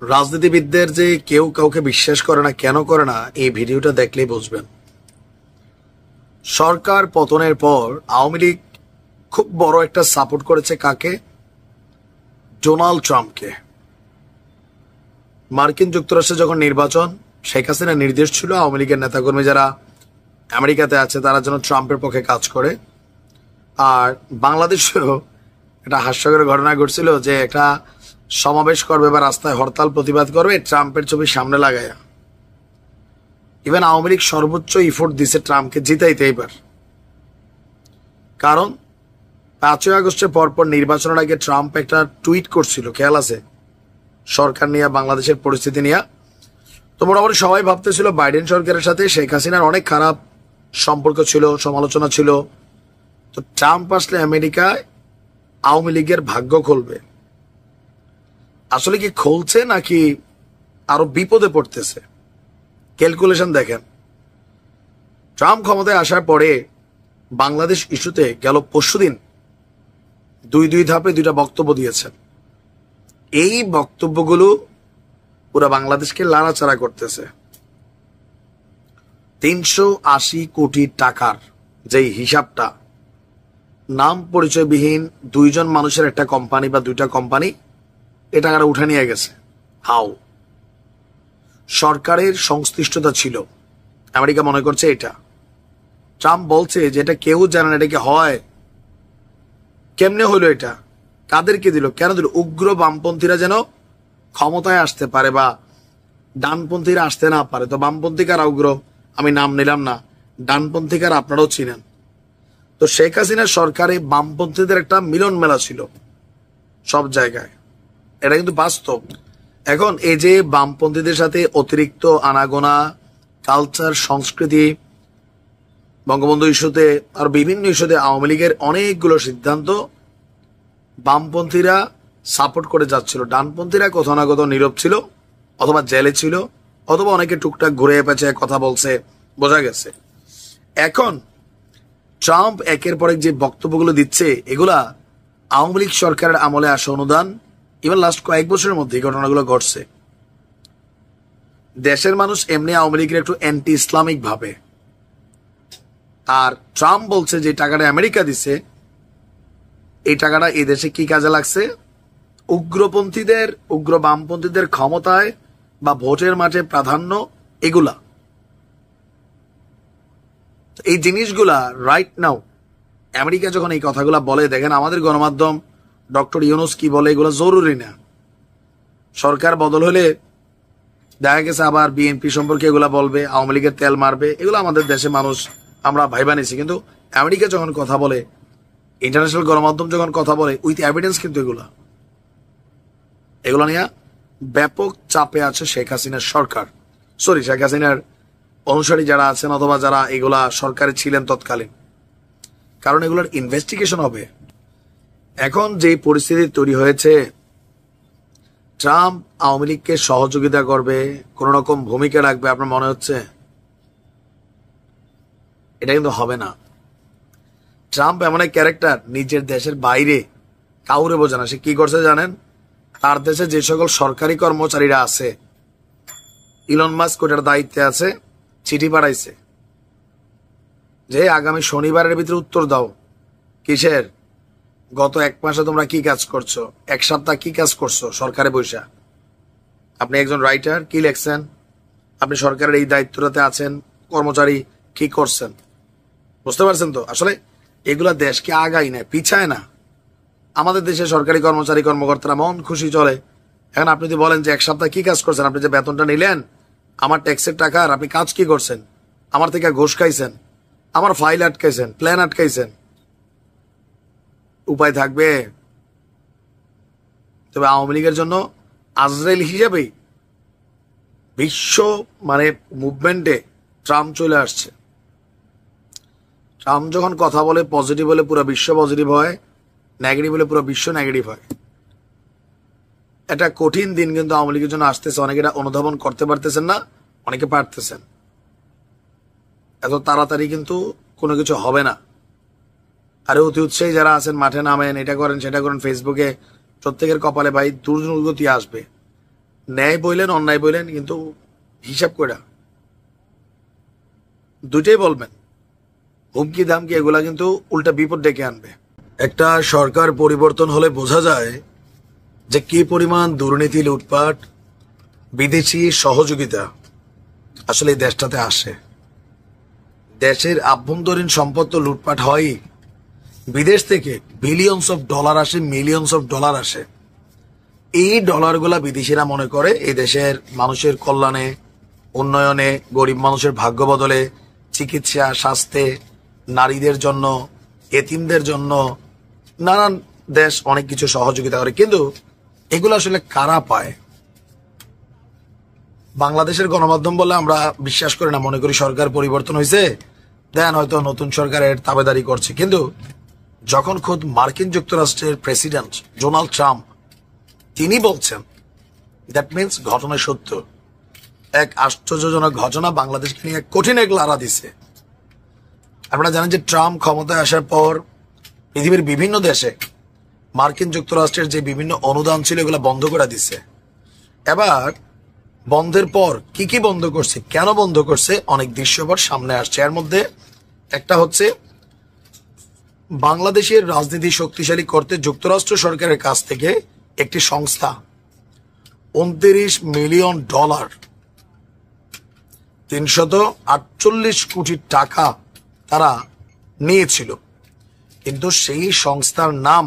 রাজনীতিবিদদের যে কেউ কাউকে বিশ্বাস করে না, কেন করে না, এই ভিডিওটা দেখলেই বুঝবেন। সরকার পতনের পর আওয়ামী লীগ খুব বড় একটা সাপোর্ট করেছে কাকে? ডোনাল্ড ট্রাম্পকে। মার্কিন যুক্তরাষ্ট্রে যখন নির্বাচন, শেখ হাসিনার নির্দেশ ছিল আওয়ামী লীগের নেতাকর্মী যারা আমেরিকাতে আছে তারা যেন ট্রাম্পের পক্ষে কাজ করে। আর বাংলাদেশেও একটা হাস্যকর ঘটনা ঘটছিল যে একটা সমাবেশ করবে বা রাস্তায় হরতাল প্রতিবাদ করবে ট্রাম্পের ছবি সামনে লাগায়া। ইভেন আওয়ামী লীগ সর্বোচ্চ ইফোর্ট দিছে ট্রাম্পকে জিতাইতে এবার। কারণ 5ই আগস্টের পরপর নির্বাচনের আগে ট্রাম্প একটা টুইট করছিল, খেয়াল আছে, সরকার নিয়ে, বাংলাদেশের পরিস্থিতি নিয়ে। তো মোটামুটি সবাই ভাবতেছিল বাইডেন সরকারের সাথে শেখ হাসিনার অনেক খারাপ সম্পর্ক ছিল, সমালোচনা ছিল। তো ট্রাম্প আসলে আমেরিকায় আওয়ামী লীগের ভাগ্য খুলবে। আসলে কি খুলছে নাকি আরো বিপদে পড়তেছে? ক্যালকুলেশন দেখেন। ট্রাম্প ক্ষমতায় আসার পরে বাংলাদেশ ইস্যুতে গেল পরশুদিন দুই ধাপে 2টা বক্তব্য দিয়েছেন। এই বক্তব্যগুলো পুরো বাংলাদেশকে লাড়াচাড়া করতেছে। 380 কোটি টাকার যেই হিসাবটা, নাম পরিচয়বিহীন 2 জন মানুষের একটা কোম্পানি বা 2টা কোম্পানি এ টাকাটা উঠে নিয়ে গেছে। হাউ? সরকারের সংশ্লিষ্টতা ছিল, আমেরিকা মনে করছে এটা। ট্রাম্প বলছে যে এটা কেউ জানে না, এটা কি হয়, কেমনে হইলো, এটা কাদেরকে দিল, কেন দিল? উগ্র বামপন্থীরা যেন ক্ষমতায় আসতে পারে বা ডানপন্থীরা আসতে না পারে। তো বামপন্থী কারা উগ্র, আমি নাম নিলাম না, ডানপন্থী কারা আপনারাও চিনেন। তো শেখ হাসিনার সরকারে বামপন্থীদের একটা মিলন মেলা ছিল সব জায়গায়, এটা কিন্তু বাস্তব। এখন এই যে বামপন্থীদের সাথে অতিরিক্ত আনাগোনা, কালচার, সংস্কৃতি, বঙ্গবন্ধু ইস্যুতে আর বিভিন্ন ইস্যুতে আওয়ামী লীগের অনেকগুলো সিদ্ধান্ত বামপন্থীরা সাপোর্ট করে যাচ্ছিল। ডানপন্থীরা কোথাও না কোথাও নীরব ছিল, অথবা জেলে ছিল, অথবা অনেকে টুকটাক ঘুরে পেঁচে কথা বলছে, বোঝা গেছে। এখন ট্রাম্প একের পর এক যে বক্তব্যগুলো দিচ্ছে, এগুলা আওয়ামী লীগ সরকারের আমলে আসা অনুদান। ইভেন লাস্ট কয়েক বছরের মধ্যে এই ঘটনাগুলো ঘটছে। দেশের মানুষ এমনি আওয়ামী লীগের একটু অ্যান্টি ইসলামিক ভাবে। আর ট্রাম্প বলছে যে টাকাটা আমেরিকা দিছে, এই টাকাটা এই দেশে কি কাজে লাগছে? উগ্রপন্থীদের, উগ্র বামপন্থীদের ক্ষমতায় বা ভোটের মাঠে প্রাধান্য, এগুলা, এই জিনিসগুলা রাইট নাও আমেরিকা যখন এই কথাগুলা বলে, দেখেন আমাদের গণমাধ্যম ডক্টর ইউনুস কি বলে, এগুলো জরুরি না। সরকার বদল হলে দেখা গেছে আবার বিএনপি সম্পর্কে এগুলা বলবে, আওয়ামী লীগের তেল মারবে, এগুলো আমাদের দেশে মানুষ আমরা ভাইবা নিছি। কিন্তু আমেরিকা যখন কথা বলে, ইন্টারন্যাশনাল গণমাধ্যম যখন কথা বলে, উইথ এভিডেন্স কিন্তু এগুলো নিয়ে ব্যাপক চাপে আছে শেখ হাসিনার সরকার, সরি শেখ হাসিনার অনুসারী যারা আছেন অথবা যারা এগুলা সরকারে ছিলেন তৎকালীন। কারণ এগুলোর ইনভেস্টিগেশন হবে। এখন যে পরিস্থিতি তৈরি হয়েছে, ট্রাম্প আওয়ামী লীগকে সহযোগিতা করবে, কোন রকম ভূমিকা রাখবে, আপনার মনে হচ্ছে? এটা কিন্তু হবে না। ট্রাম্প এমন এক ক্যারেক্টার, নিজের দেশের বাইরে কাউরে বোঝে না। সে কি করছে জানেন? তার দেশে যে সকল সরকারি কর্মচারীরা আছে, ইলন মাস্ক ওটার দায়িত্বে আছে, চিঠি পাঠাইছে যে আগামী শনিবারের ভিতরে উত্তর দাও। কিসের? গত 1 মাসে তোমরা কি কাজ করছো, 1 সপ্তাহ কি কাজ করছো সরকারে বৈশা। আপনি একজন রাইটার, কি লেখছেন, আপনি সরকারের এই দায়িত্বটাতে আছেন, কর্মচারী কি করছেন, বুঝতে পারছেন তো? আসলে এগুলা দেশকে আগাই না, পিছায় না। আমাদের দেশে সরকারি কর্মচারী কর্মকর্তারা মন খুশি চলে। এখন আপনি যদি বলেন যে 1 সপ্তাহ কি কাজ করছেন, আপনি যে বেতনটা নিলেন আমার ট্যাক্সের টাকার, আপনি কাজ কি করছেন? আমার থেকে ঘুষ খাইছেন, আমার ফাইল আটকাইছেন, প্ল্যান আটকাইছেন, উপায় থাকবে? তবে আওয়ামী লীগের জন্য আজরাইল হিসেবেই বিশ্ব মুভমেন্টে ট্রাম্প চলে আসছে। ট্রাম্প যখন কথা বলে, পজিটিভ বলে পুরো বিশ্ব পজিটিভ হয়, নেগেটিভ বলে পুরো বিশ্ব নেগেটিভ হয়। এটা কঠিন দিন কিন্তু আওয়ামী লীগের জন্য আসতেছে। অনেকে এটা অনুধাবন করতে পারতেছেন না, অনেকে পারতেছেন। এত তাড়াতাড়ি কিন্তু কোনো কিছু হবে না। আর অতি উৎসাহী যারা আছেন, মাঠে নামেন, এটা করেন সেটা করেন, ফেসবুকে, প্রত্যেকের কপালে ভাই দুর্গতি আসবে। ন্যায় বললেন অন্যায় বললেন, কিন্তু হিসাব করে দুইটাই বলবেন। হুমকি দামকি এগুলা কিন্তু উল্টা বিপদ ডেকে আনবে। একটা সরকার পরিবর্তন হলে বোঝা যায় যে কি পরিমাণ দুর্নীতি, লুটপাট, বিদেশি সহযোগিতা আসলে এই দেশটাতে আসে। দেশের আভ্যন্তরীণ সম্পদ তো লুটপাট হয়ই, বিদেশ থেকে বিলিয়নস অফ ডলার আসে, মিলিয়নস অফ ডলার আসে। এই ডলারগুলা বিদেশিরা মনে করে এই দেশের মানুষের কল্যাণে, উন্নয়নে, গরিব মানুষের ভাগ্য বদলে, চিকিৎসা, স্বাস্থ্যে, নারীদের জন্য, এতিমদের জন্য নানান দেশ অনেক কিছু সহযোগিতা করে। কিন্তু এগুলো আসলে কারা পায়? বাংলাদেশের গণমাধ্যম বলে আমরা বিশ্বাস করি না, মনে করি সরকার পরিবর্তন হয়েছে, দেন হয়তো নতুন সরকারের তাবেদারি করছে। কিন্তু যখন খোদ মার্কিন যুক্তরাষ্ট্রের প্রেসিডেন্ট ডোনাল্ড ট্রাম্প তিনি বলছেন, দ্যাট মিনস ঘটনা সত্য। এক আশ্চর্যজনক ঘটনা বাংলাদেশকে নিয়ে কঠিন এক লাড়া দিছে। আপনারা জানেন যে ট্রাম্প ক্ষমতায় আসার পর পৃথিবীর বিভিন্ন দেশে মার্কিন যুক্তরাষ্ট্রের যে বিভিন্ন অনুদান ছিল এগুলো বন্ধ করে দিছে। এবার বন্ধের পর কি কি বন্ধ করছে, কেন বন্ধ করছে, অনেক দৃশ্যপট সামনে আসছে। এর মধ্যে একটা হচ্ছে বাংলাদেশের রাজনীতি শক্তিশালী করতে যুক্তরাষ্ট্র সরকারের কাছ থেকে একটি সংস্থা 29 মিলিয়ন ডলার, 348 কোটি টাকা তারা নিয়েছিল। কিন্তু সেই সংস্থার নাম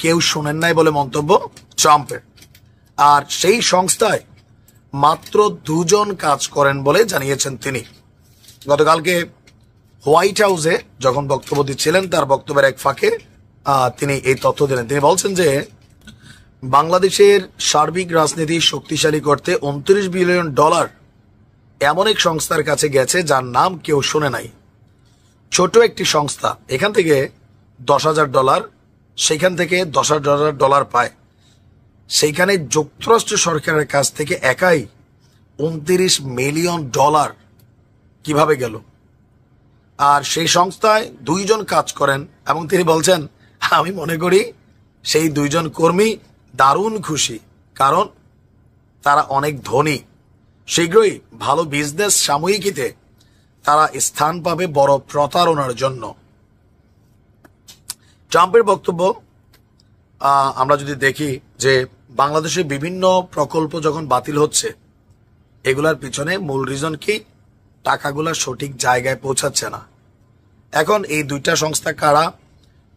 কেউ শোনেন নাই বলে মন্তব্য ট্রাম্পের। আর সেই সংস্থায় মাত্র 2 জন কাজ করেন বলে জানিয়েছেন তিনি। গতকালকে হোয়াইট হাউসে যখন বক্তব্য দিচ্ছিলেন, তার বক্তব্যের এক ফাঁকে তিনি এই তথ্য দিলেন। তিনি বলছেন যে বাংলাদেশের সার্বিক রাজনীতি শক্তিশালী করতে 29 বিলিয়ন ডলার এমন এক সংস্থার কাছে গেছে যার নাম কেউ শুনে নাই। ছোট একটি সংস্থা, এখান থেকে $10,000, সেখান থেকে $10,000 পায়। সেইখানে যুক্তরাষ্ট্র সরকারের কাছ থেকে একাই 29 মিলিয়ন ডলার কিভাবে গেল? আর সেই সংস্থায় 2 জন কাজ করেন এবং তিনি বলছেন, আমি মনে করি সেই 2 জন কর্মী দারুণ খুশি, কারণ তারা অনেক ধনী, শীঘ্রই ভালো বিজনেস সাময়িকীতে তারা স্থান পাবে বড় প্রতারণার জন্য। ট্রাম্পের বক্তব্য আমরা যদি দেখি যে বাংলাদেশে বিভিন্ন প্রকল্প যখন বাতিল হচ্ছে, এগুলার পিছনে মূল রিজন কি? টাকাগুলা সঠিক জায়গায় পৌঁছাচ্ছে না। এখন এই 2টা সংস্থা কারা?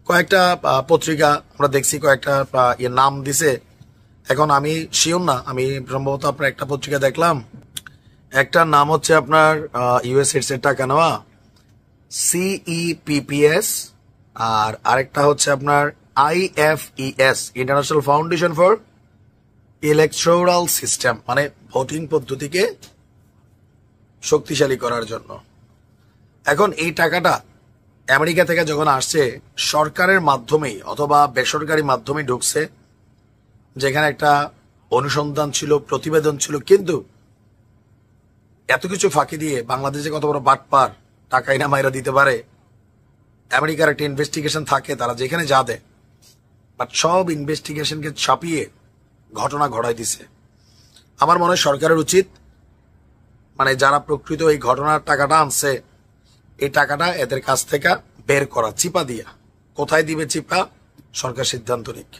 কয়েকটা পত্রিকা আমরা দেখছি, কয়েকটা নাম দিছে। এখন আমি শিওর না, আমি সম্ভবত আপনার একটা পত্রিকা দেখলাম, একটা নাম হচ্ছে আপনার ইউএসএর টাকা নেওয়া CEPPS, আর আরেকটা হচ্ছে আপনার IFES, international foundation for electoral system, মানে ভোটিং পদ্ধতিকে শক্তিশালী করার জন্য। এখন এই টাকাটা আমেরিকা থেকে যখন আসছে, সরকারের মাধ্যমেই অথবা বেসরকারি মাধ্যমে ঢুকছে, যেখানে একটা অনুসন্ধান ছিল, প্রতিবেদন ছিল। কিন্তু এত কিছু ফাঁকি দিয়ে বাংলাদেশে কত বড় বাটপার, টাকাই না মাইরা দিতে পারে। আমেরিকার একটা ইনভেস্টিগেশন থাকে, তারা যেখানে যা দেয়, বাট সব ইনভেস্টিগেশনকে ছাপিয়ে ঘটনা ঘটাই দিছে। আমার মনে হয় সরকারের উচিত, মানে যারা প্রকৃত এই ঘটনার টাকাটা আনছে, এই টাকাটা এদের কাছ থেকে বের করা, চিপা দিয়া। কোথায় দিবে চিপা, সরকার সিদ্ধান্ত নিক।